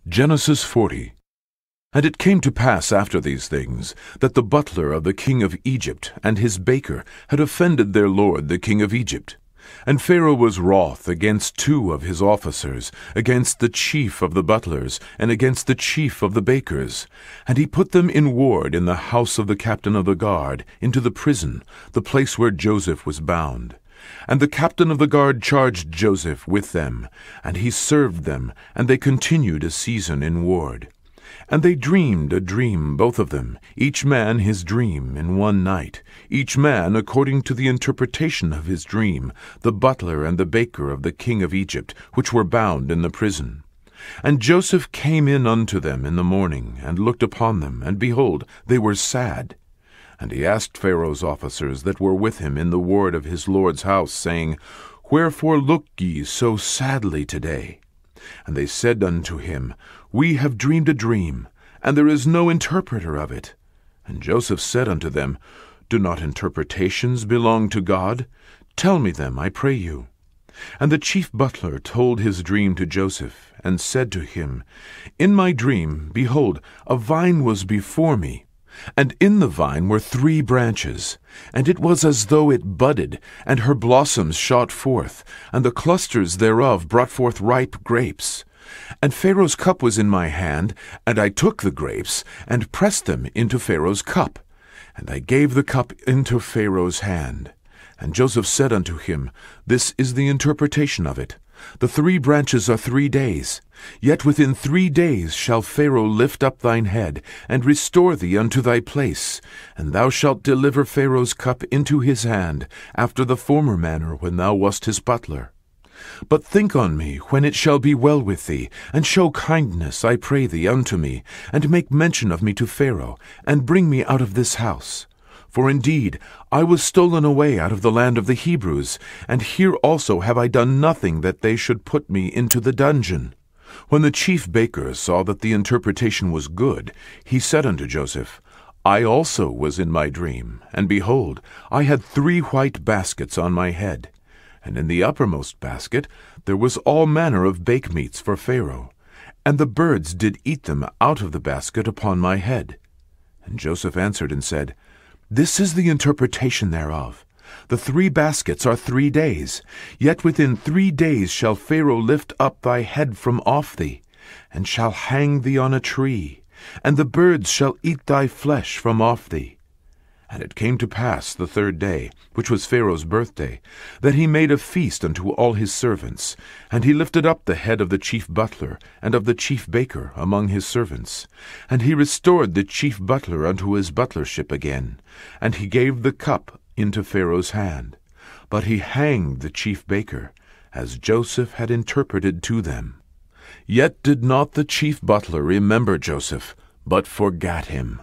Genesis 40. And it came to pass after these things, that the butler of the king of Egypt and his baker had offended their lord the king of Egypt. And Pharaoh was wroth against two of his officers, against the chief of the butlers, and against the chief of the bakers. And he put them in ward in the house of the captain of the guard, into the prison, the place where Joseph was bound. And the captain of the guard charged Joseph with them, and he served them, and they continued a season in ward. And they dreamed a dream, both of them, each man his dream in one night, each man according to the interpretation of his dream, the butler and the baker of the king of Egypt, which were bound in the prison. And Joseph came in unto them in the morning, and looked upon them, and behold, they were sad. And he asked Pharaoh's officers that were with him in the ward of his lord's house, saying, Wherefore look ye so sadly today? And they said unto him, We have dreamed a dream, and there is no interpreter of it. And Joseph said unto them, Do not interpretations belong to God? Tell me them, I pray you. And the chief butler told his dream to Joseph, and said to him, In my dream, behold, a vine was before me, and in the vine were 3 branches, and it was as though it budded, and her blossoms shot forth, and the clusters thereof brought forth ripe grapes. And Pharaoh's cup was in my hand, and I took the grapes, and pressed them into Pharaoh's cup. And I gave the cup into Pharaoh's hand. And Joseph said unto him, This is the interpretation of it. The 3 branches are 3 days. Yet within 3 days shall Pharaoh lift up thine head, and restore thee unto thy place. And thou shalt deliver Pharaoh's cup into his hand, after the former manner when thou wast his butler. But think on me when it shall be well with thee, and show kindness, I pray thee, unto me, and make mention of me to Pharaoh, and bring me out of this house. For indeed I was stolen away out of the land of the Hebrews, and here also have I done nothing that they should put me into the dungeon. When the chief baker saw that the interpretation was good, he said unto Joseph, I also was in my dream, and behold, I had 3 white baskets on my head. And in the uppermost basket there was all manner of bake meats for Pharaoh, and the birds did eat them out of the basket upon my head. And Joseph answered and said, This is the interpretation thereof. The 3 baskets are 3 days, yet within 3 days shall Pharaoh lift up thy head from off thee, and shall hang thee on a tree, and the birds shall eat thy flesh from off thee. And it came to pass the 3rd day, which was Pharaoh's birthday, that he made a feast unto all his servants, and he lifted up the head of the chief butler and of the chief baker among his servants. And he restored the chief butler unto his butlership again, and he gave the cup into Pharaoh's hand. But he hanged the chief baker, as Joseph had interpreted to them. Yet did not the chief butler remember Joseph, but forgat him.